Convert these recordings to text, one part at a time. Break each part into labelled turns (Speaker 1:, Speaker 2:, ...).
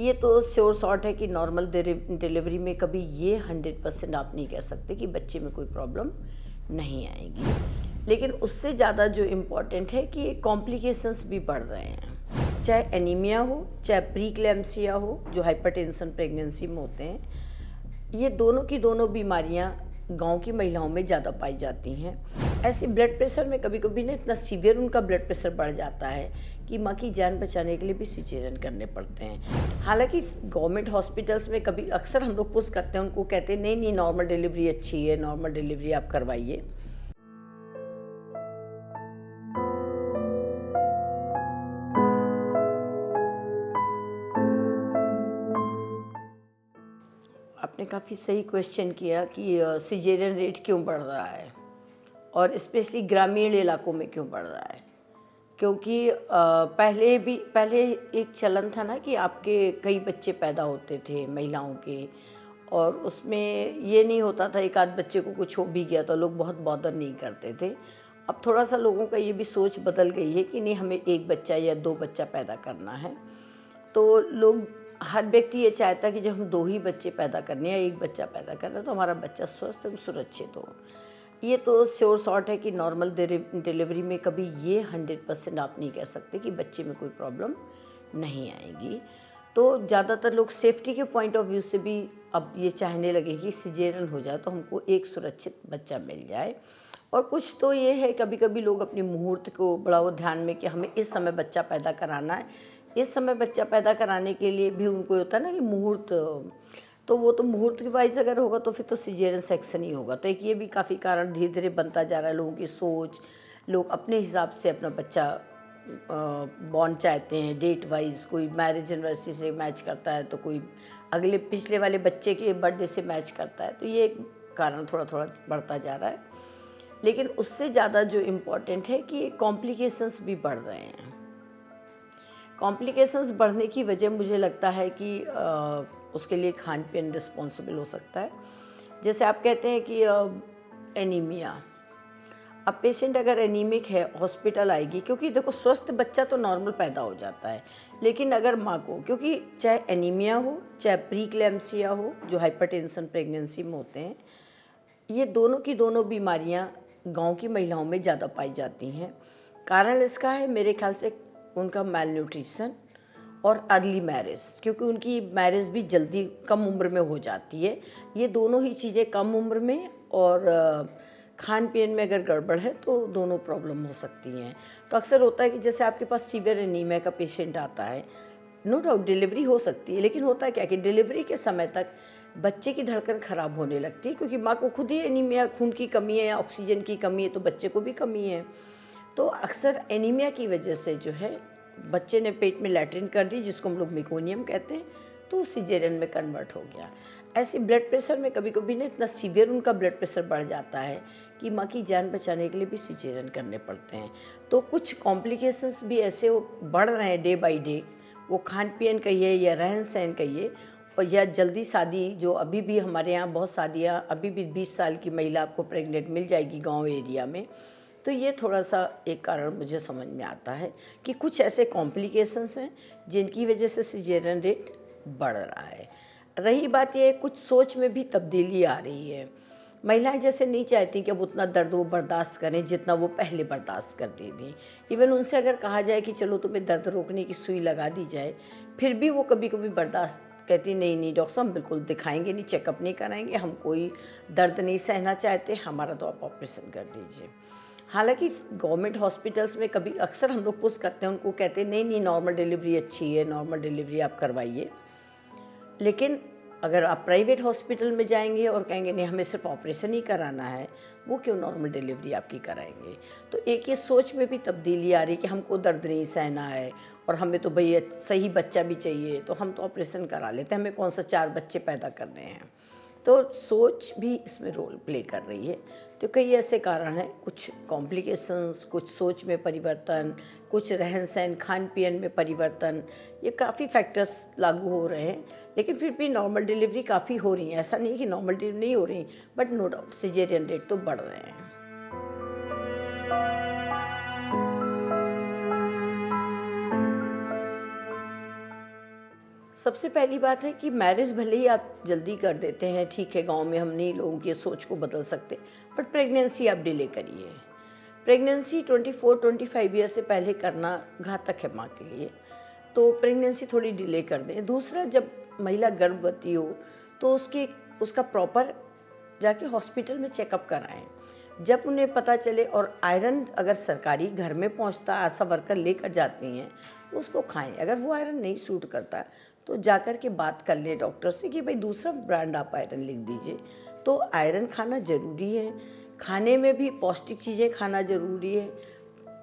Speaker 1: ये तो sure shot है कि नॉर्मल डिलीवरी में कभी ये 100% आप नहीं कह सकते कि बच्चे में कोई प्रॉब्लम नहीं आएगी। लेकिन उससे ज़्यादा जो इम्पॉर्टेंट है कि कॉम्प्लिकेशंस भी बढ़ रहे हैं, चाहे एनीमिया हो, चाहे प्रीक्लैम्सिया हो, जो हाइपरटेंशन प्रेगनेंसी में होते हैं। ये दोनों की दोनों बीमारियां गांव की महिलाओं में ज़्यादा पाई जाती हैं। ऐसे ब्लड प्रेशर में कभी कभी ना इतना सीवियर उनका ब्लड प्रेशर बढ़ जाता है कि माँ की जान बचाने के लिए भी सिजेरियन करने पड़ते हैं। हालांकि गवर्नमेंट हॉस्पिटल्स में कभी अक्सर हम लोग पुश करते हैं, उनको कहते हैं नहीं नहीं नॉर्मल डिलीवरी अच्छी है, नॉर्मल डिलीवरी आप करवाइए। आपने काफ़ी सही क्वेश्चन किया कि सिजेरियन रेट क्यों बढ़ रहा है और स्पेशली ग्रामीण इलाकों में क्यों बढ़ रहा है। क्योंकि पहले एक चलन था ना कि आपके कई बच्चे पैदा होते थे महिलाओं के, और उसमें ये नहीं होता था एक आध बच्चे को कुछ हो भी गया तो लोग बहुत बॉदर नहीं करते थे। अब थोड़ा सा लोगों का ये भी सोच बदल गई है कि नहीं, हमें एक बच्चा या दो बच्चा पैदा करना है। तो लोग, हर व्यक्ति ये चाहता है कि जब हम दो ही बच्चे पैदा करने या एक बच्चा पैदा करना है तो हमारा बच्चा स्वस्थ एवं सुरक्षित हो। ये तो श्योर शॉट है कि नॉर्मल डिलीवरी में कभी ये 100% आप नहीं कह सकते कि बच्चे में कोई प्रॉब्लम नहीं आएगी। तो ज़्यादातर लोग सेफ्टी के पॉइंट ऑफ व्यू से भी अब ये चाहने लगे कि सिजेरियन हो जाए तो हमको एक सुरक्षित बच्चा मिल जाए। और कुछ तो ये है, कभी कभी लोग अपनी मुहूर्त को बड़ा वो ध्यान में कि हमें इस समय बच्चा पैदा कराना है, इस समय बच्चा पैदा कराने के लिए भी उनको होता है ना कि मुहूर्त, तो वो तो मुहूर्त के वाइज अगर होगा तो फिर तो सिजेरियन सेक्शन ही होगा। तो एक ये भी काफ़ी कारण धीरे धीरे बनता जा रहा है, लोगों की सोच, लोग अपने हिसाब से अपना बच्चा बॉर्न चाहते हैं डेट वाइज। कोई मैरिज एनिवर्सरी से मैच करता है तो कोई अगले पिछले वाले बच्चे के बर्थडे से मैच करता है। तो ये एक कारण थोड़ा थोड़ा बढ़ता जा रहा है। लेकिन उससे ज़्यादा जो इम्पोर्टेंट है कि कॉम्प्लिकेशंस भी बढ़ रहे हैं। कॉम्प्लिकेशंस बढ़ने की वजह मुझे लगता है कि उसके लिए खान पीन रिस्पॉन्सिबल हो सकता है। जैसे आप कहते हैं कि एनीमिया, अब पेशेंट अगर एनीमिक है हॉस्पिटल आएगी, क्योंकि देखो स्वस्थ बच्चा तो नॉर्मल पैदा हो जाता है, लेकिन अगर माँ को, क्योंकि चाहे एनीमिया हो, चाहे प्रीक्लैम्सिया हो, जो हाइपरटेंशन प्रेगनेंसी में होते हैं, ये दोनों की दोनों बीमारियां गांव की महिलाओं में ज़्यादा पाई जाती हैं। कारण इसका है मेरे ख्याल से उनका मेल न्यूट्रिशन और अर्ली मैरिज, क्योंकि उनकी मैरिज भी जल्दी कम उम्र में हो जाती है। ये दोनों ही चीज़ें कम उम्र में और खान पीन में अगर गड़बड़ है तो दोनों प्रॉब्लम हो सकती हैं। तो अक्सर होता है कि जैसे आपके पास सीवियर एनीमिया का पेशेंट आता है, नो डाउट डिलीवरी हो सकती है, लेकिन होता है क्या कि डिलीवरी के समय तक बच्चे की धड़कन ख़राब होने लगती है, क्योंकि माँ को खुद ही एनीमिया, खून की कमी है या ऑक्सीजन की कमी है, तो बच्चे को भी कमी है। तो अक्सर एनीमिया की वजह से जो है बच्चे ने पेट में लैट्रिन कर दी, जिसको हम लोग मेकोनियम कहते हैं, तो सिजेरियन में कन्वर्ट हो गया। ऐसे ब्लड प्रेशर में कभी कभी ना इतना सीवियर उनका ब्लड प्रेशर बढ़ जाता है कि माँ की जान बचाने के लिए भी सिजेरियन करने पड़ते हैं। तो कुछ कॉम्प्लिकेशंस भी ऐसे बढ़ रहे हैं डे बाई डे। वो खान पीन कहिए या रहन सहन कहिए, और या जल्दी शादी, जो अभी भी हमारे यहाँ बहुत शादियाँ, अभी भी 20 साल की महिला आपको प्रेग्नेंट मिल जाएगी गाँव एरिया में। तो ये थोड़ा सा एक कारण मुझे समझ में आता है कि कुछ ऐसे कॉम्प्लिकेशंस हैं जिनकी वजह से सिजेरियन रेट बढ़ रहा है। रही बात ये, कुछ सोच में भी तब्दीली आ रही है। महिलाएं जैसे नहीं चाहती कि अब उतना दर्द वो बर्दाश्त करें जितना वो पहले बर्दाश्त करती थी। इवन उनसे अगर कहा जाए कि चलो तुम्हें दर्द रोकने की सुई लगा दी जाए, फिर भी वो कभी कभी बर्दाश्त कहती, नहीं नहीं डॉक्टर साहब, हम बिल्कुल दिखाएंगे नहीं, चेकअप नहीं कराएंगे, हम कोई दर्द नहीं सहना चाहते, हमारा तो आप ऑपरेशन कर दीजिए। हालांकि गवर्नमेंट हॉस्पिटल्स में कभी अक्सर हम लोग पुश करते हैं, उनको कहते हैं नहीं नहीं नॉर्मल डिलीवरी अच्छी है, नॉर्मल डिलीवरी आप करवाइए। लेकिन अगर आप प्राइवेट हॉस्पिटल में जाएंगे और कहेंगे नहीं हमें सिर्फ ऑपरेशन ही कराना है, वो क्यों नॉर्मल डिलीवरी आपकी कराएंगे। तो एक ये सोच में भी तब्दीली आ रही है कि हमको दर्द नहीं सहना है और हमें तो भैया सही बच्चा भी चाहिए, तो हम तो ऑपरेशन करा लेते हैं, हमें कौन सा 4 बच्चे पैदा करने हैं। तो सोच भी इसमें रोल प्ले कर रही है। तो कई ऐसे कारण हैं, कुछ कॉम्प्लिकेशंस, कुछ सोच में परिवर्तन, कुछ रहन सहन खान पीन में परिवर्तन, ये काफ़ी फैक्टर्स लागू हो रहे हैं। लेकिन फिर भी नॉर्मल डिलीवरी काफ़ी हो रही है, ऐसा नहीं कि नॉर्मल डिलीवरी नहीं हो रही, but no doubt caesarean rate तो बढ़ रहे हैं। सबसे पहली बात है कि मैरिज भले ही आप जल्दी कर देते हैं, ठीक है, गांव में हम नहीं लोगों की सोच को बदल सकते, बट प्रेगनेंसी आप डिले करिए। प्रेगनेंसी 24-25 ईयर से पहले करना घातक है माँ के लिए, तो प्रेगनेंसी थोड़ी डिले कर दें। दूसरा, जब महिला गर्भवती हो तो उसका प्रॉपर जाके हॉस्पिटल में चेकअप कराएं। जब उन्हें पता चले, और आयरन अगर सरकारी घर में पहुंचता, आशा वर्कर लेकर जाती हैं, उसको खाएं। अगर वो आयरन नहीं सूट करता तो जाकर के बात कर लें डॉक्टर से कि भाई दूसरा ब्रांड आप आयरन लिख दीजिए। तो आयरन खाना ज़रूरी है। खाने में भी पौष्टिक चीज़ें खाना ज़रूरी है।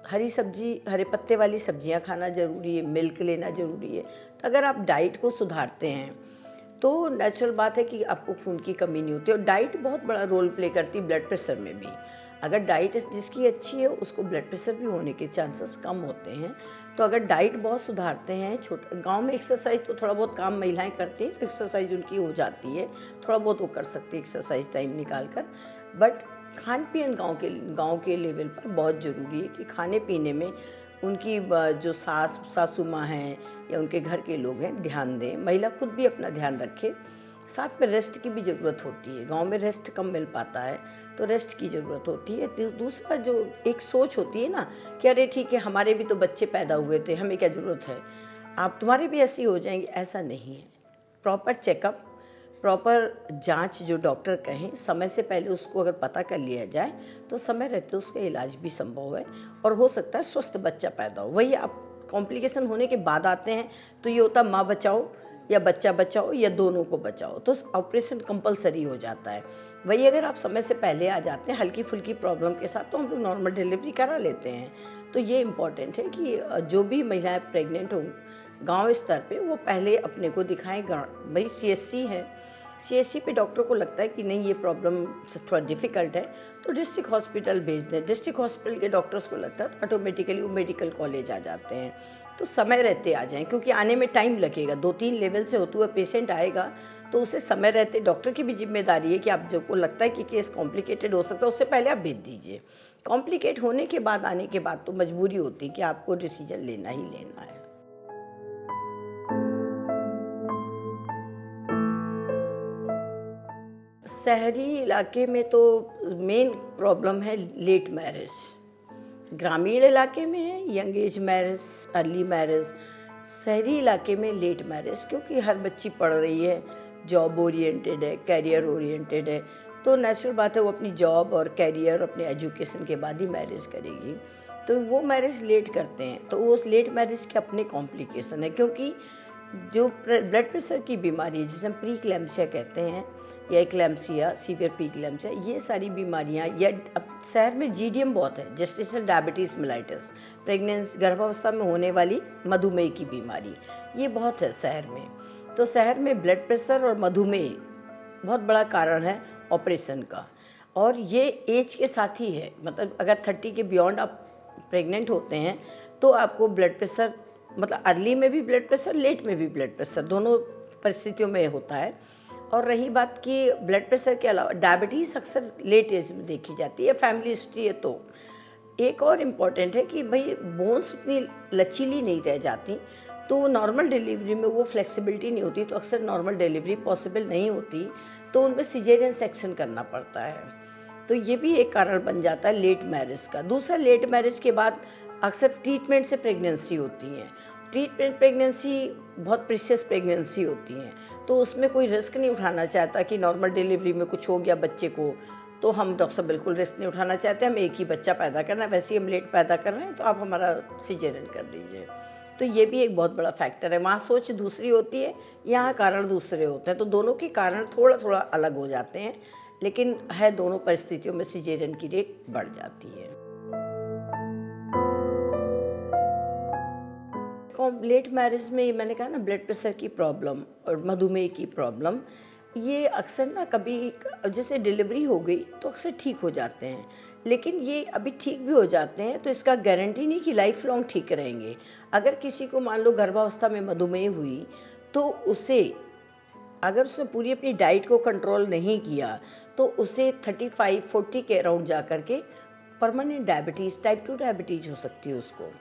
Speaker 1: हरी सब्जी, हरे पत्ते वाली सब्जियां खाना ज़रूरी है। मिल्क लेना ज़रूरी है। तो अगर आप डाइट को सुधारते हैं तो नेचुरल बात है कि आपको खून की कमी नहीं होती। और डाइट बहुत बड़ा रोल प्ले करती है ब्लड प्रेशर में भी। अगर डाइट जिसकी अच्छी है उसको ब्लड प्रेशर भी होने के चांसेस कम होते हैं। तो अगर डाइट बहुत सुधारते हैं, छोटे गांव में एक्सरसाइज तो थोड़ा बहुत काम महिलाएं करती हैं, एक्सरसाइज उनकी हो जाती है, थोड़ा बहुत वो कर सकती है एक्सरसाइज टाइम निकाल कर। बट खान पीन गांव के लेवल पर बहुत ज़रूरी है कि खाने पीने में उनकी जो सासू माँ हैं या उनके घर के लोग हैं ध्यान दें। महिला खुद भी अपना ध्यान रखे। साथ में रेस्ट की भी ज़रूरत होती है। गांव में रेस्ट कम मिल पाता है, तो रेस्ट की ज़रूरत होती है। दूसरा, जो एक सोच होती है ना कि अरे ठीक है, हमारे भी तो बच्चे पैदा हुए थे, हमें क्या ज़रूरत है, आप तुम्हारे भी ऐसे ही हो जाएंगे, ऐसा नहीं है। प्रॉपर चेकअप, प्रॉपर जांच जो डॉक्टर कहें, समय से पहले उसको अगर पता कर लिया जाए तो समय रहते उसका इलाज भी संभव है और हो सकता है स्वस्थ बच्चा पैदा हो। वही आप कॉम्प्लिकेशन होने के बाद आते हैं तो ये होता माँ बचाओ या बच्चा बचाओ या दोनों को बचाओ, तो ऑपरेशन कंपलसरी हो जाता है। वही अगर आप समय से पहले आ जाते हैं हल्की फुल्की प्रॉब्लम के साथ, तो हम लोग नॉर्मल डिलीवरी करा लेते हैं। तो ये इम्पॉर्टेंट है कि जो भी महिलाएं प्रेग्नेंट हों गांव स्तर पे, वो पहले अपने को दिखाएं। भाई CHC है, CHC पे डॉक्टर को लगता है कि नहीं ये प्रॉब्लम थोड़ा डिफ़िकल्ट है तो डिस्ट्रिक्ट हॉस्पिटल भेज दें। डिस्ट्रिक्ट हॉस्पिटल के डॉक्टर्स को लगता है तो ऑटोमेटिकली वो मेडिकल कॉलेज आ जाते हैं। तो समय रहते आ जाएं, क्योंकि आने में टाइम लगेगा। 2-3 लेवल से होते हुए पेशेंट आएगा, तो उसे समय रहते, डॉक्टर की भी जिम्मेदारी है कि आप जो को लगता है कि केस कॉम्प्लिकेटेड हो सकता है उससे पहले आप भेज दीजिए। कॉम्प्लिकेट होने के बाद, आने के बाद तो मजबूरी होती है कि आपको डिसीजन लेना ही लेना है। शहरी इलाके में तो मेन प्रॉब्लम है लेट मैरिज। ग्रामीण इलाके में है young age marriage, early marriage. शहरी इलाके में लेट मैरिज, क्योंकि हर बच्ची पढ़ रही है, जॉब ओरिएंटेड है, कैरियर ओरिएंटेड है, तो नेचुरल बात है वो अपनी जॉब और कैरियर, अपने एजुकेशन के बाद ही मैरिज करेगी। तो वो मैरिज लेट करते हैं। तो उस लेट मैरिज के अपने कॉम्प्लिकेशन है, क्योंकि जो ब्लड प्रेशर की बीमारी है जिसे हम प्री क्लैम्सिया कहते हैं या एक्लैम्सिया, सीवियर प्री क्लैम्सिया, ये सारी बीमारियां, या अब शहर में GDM बहुत है, जेस्टेशनल डायबिटीज़ मेलाइटस, प्रेगनेंसी गर्भावस्था में होने वाली मधुमेह की बीमारी, ये बहुत है शहर में। तो शहर में ब्लड प्रेशर और मधुमेह बहुत बड़ा कारण है ऑपरेशन का, और ये एज के साथ ही है। मतलब अगर 30 के बियॉन्ड आप प्रेग्नेंट होते हैं तो आपको ब्लड प्रेशर, मतलब अर्ली में भी ब्लड प्रेशर, लेट में भी ब्लड प्रेशर, दोनों परिस्थितियों में होता है। और रही बात कि ब्लड प्रेशर के अलावा डायबिटीज़ अक्सर लेट एज में देखी जाती है, फैमिली हिस्ट्री है। तो एक और इम्पॉर्टेंट है कि भाई बोन्स उतनी लचीली नहीं रह जाती, तो नॉर्मल डिलीवरी में वो फ्लेक्सिबिलिटी नहीं होती, तो अक्सर नॉर्मल डिलीवरी पॉसिबल नहीं होती, तो उनमें सिजेरियन सेक्शन करना पड़ता है। तो ये भी एक कारण बन जाता है लेट मैरिज का। दूसरा, लेट मैरिज के बाद अक्सर ट्रीटमेंट से प्रेगनेंसी होती हैं। ट्रीटमेंट प्रेगनेंसी बहुत प्रीशियस प्रेगनेंसी होती हैं, तो उसमें कोई रिस्क नहीं उठाना चाहता कि नॉर्मल डिलीवरी में कुछ हो गया बच्चे को, तो हम डॉक्टर साहब बिल्कुल रिस्क नहीं उठाना चाहते, हम एक ही बच्चा पैदा करना है, वैसे ही हम लेट पैदा कर रहे हैं, तो आप हमारा सिजेरियन कर दीजिए। तो ये भी एक बहुत बड़ा फैक्टर है। वहाँ सोच दूसरी होती है, यहाँ कारण दूसरे होते हैं, तो दोनों के कारण थोड़ा थोड़ा अलग हो जाते हैं, लेकिन है दोनों परिस्थितियों में सिजेरियन की रेट बढ़ जाती है। लेट मैरिज में मैंने कहा ना, ब्लड प्रेशर की प्रॉब्लम और मधुमेह की प्रॉब्लम, ये अक्सर ना कभी जैसे डिलीवरी हो गई तो अक्सर ठीक हो जाते हैं, लेकिन ये अभी ठीक भी हो जाते हैं तो इसका गारंटी नहीं कि लाइफ लॉन्ग ठीक रहेंगे। अगर किसी को मान लो गर्भावस्था में मधुमेह हुई, तो उसे अगर उसने पूरी अपनी डाइट को कंट्रोल नहीं किया तो उसे 35-40 के अराउंड जा कर के परमानेंट डायबिटीज़, टाइप 2 डायबिटीज़ हो सकती है उसको।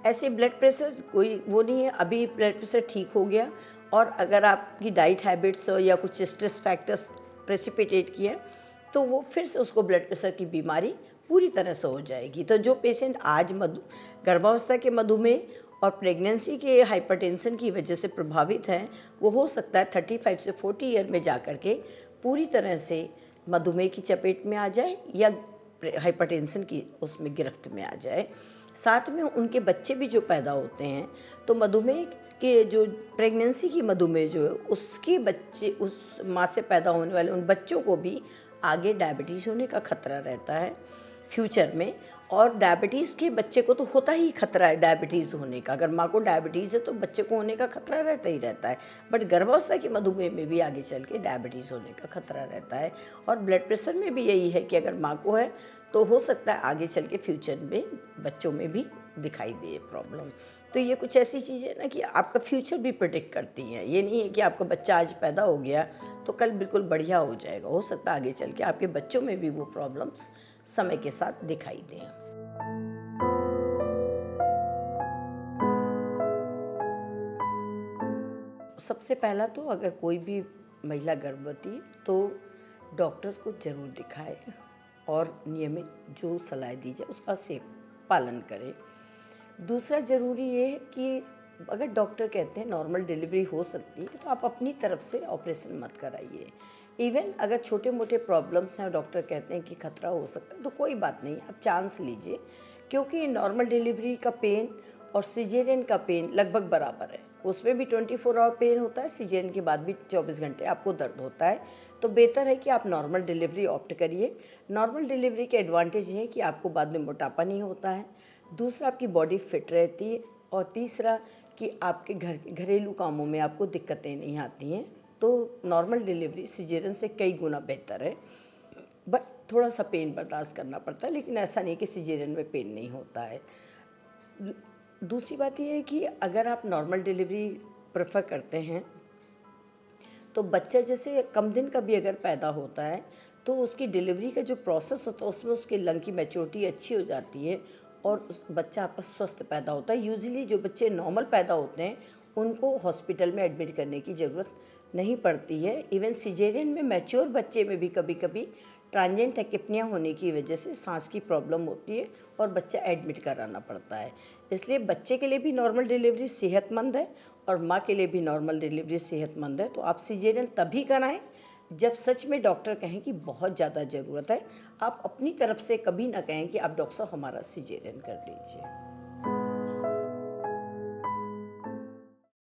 Speaker 1: ऐसे ब्लड प्रेशर कोई वो नहीं है, अभी ब्लड प्रेशर ठीक हो गया और अगर आपकी डाइट हैबिट्स या कुछ स्ट्रेस फैक्टर्स प्रेसिपिटेट किए तो वो फिर से उसको ब्लड प्रेशर की बीमारी पूरी तरह से हो जाएगी। तो जो पेशेंट आज गर्भावस्था के मधुमेह और प्रेगनेंसी के हाइपरटेंशन की वजह से प्रभावित हैं, वो हो सकता है 35 से 40 ईयर में जा कर के पूरी तरह से मधुमेह की चपेट में आ जाए या हाइपरटेंशन की उसमें गिरफ्त में आ जाए। साथ में उनके बच्चे भी जो पैदा होते हैं तो मधुमेह के जो प्रेगनेंसी की मधुमेह जो है उसके बच्चे, उस माँ से पैदा होने वाले उन बच्चों को भी आगे डायबिटीज़ होने का खतरा रहता है फ्यूचर में। और डायबिटीज़ के बच्चे को तो होता ही खतरा है डायबिटीज़ होने का। अगर माँ को डायबिटीज़ है तो बच्चे को होने का खतरा रहता ही रहता है, बट गर्भावस्था की मधुमेह में भी आगे चल के डायबिटीज़ होने का खतरा रहता है। और ब्लड प्रेशर में भी यही है कि अगर माँ को है तो हो सकता है आगे चल के फ्यूचर में बच्चों में भी दिखाई दे प्रॉब्लम। तो ये कुछ ऐसी चीज़ें ना कि आपका फ्यूचर भी प्रेडिक्ट करती हैं। ये नहीं है कि आपका बच्चा आज पैदा हो गया तो कल बिल्कुल बढ़िया हो जाएगा। हो सकता है आगे चल के आपके बच्चों में भी वो प्रॉब्लम्स समय के साथ दिखाई दें। सबसे पहला तो अगर कोई भी महिला गर्भवती तो डॉक्टर्स को ज़रूर दिखाए और नियमित जो सलाह दी जाए उसका से पालन करें। दूसरा ज़रूरी ये है कि अगर डॉक्टर कहते हैं नॉर्मल डिलीवरी हो सकती है तो आप अपनी तरफ से ऑपरेशन मत कराइए। इवन अगर छोटे मोटे प्रॉब्लम्स हैं, डॉक्टर कहते हैं कि खतरा हो सकता है तो कोई बात नहीं, आप चांस लीजिए, क्योंकि नॉर्मल डिलीवरी का पेन और सिजेरियन का पेन लगभग बराबर है। उसमें भी 24 आवर पेन होता है, सिजेरियन के बाद भी 24 घंटे आपको दर्द होता है। तो बेहतर है कि आप नॉर्मल डिलीवरी ऑप्ट करिए। नॉर्मल डिलीवरी के एडवांटेज ये है कि आपको बाद में मोटापा नहीं होता है, दूसरा आपकी बॉडी फिट रहती है, और तीसरा कि आपके घरेलू कामों में आपको दिक्कतें नहीं आती हैं। तो नॉर्मल डिलीवरी सिजेरियन से कई गुना बेहतर है, बट थोड़ा सा पेन बर्दाश्त करना पड़ता है, लेकिन ऐसा नहीं कि सिजेरियन में पेन नहीं होता है। दूसरी बात यह है कि अगर आप नॉर्मल डिलीवरी प्रेफर करते हैं तो बच्चा जैसे कम दिन का भी अगर पैदा होता है तो उसकी डिलीवरी का जो प्रोसेस होता है उसमें उसके लंग की मैच्योरिटी अच्छी हो जाती है और उस बच्चा आपका स्वस्थ पैदा होता है। यूजुअली जो बच्चे नॉर्मल पैदा होते हैं उनको हॉस्पिटल में एडमिट करने की ज़रूरत नहीं पड़ती है। इवन सिजेरियन में मैच्योर बच्चे में भी कभी कभी ट्रांजिएंट एक्टिपनिया होने की वजह से सांस की प्रॉब्लम होती है और बच्चा एडमिट कराना पड़ता है। इसलिए बच्चे के लिए भी नॉर्मल डिलीवरी सेहतमंद है और माँ के लिए भी नॉर्मल डिलीवरी सेहतमंद है। तो आप सिजेरियन तभी कराएं जब सच में डॉक्टर कहें कि बहुत ज़्यादा ज़रूरत है। आप अपनी तरफ से कभी ना कहें कि आप डॉक्टर साहब हमारा सिजेरियन कर दीजिए।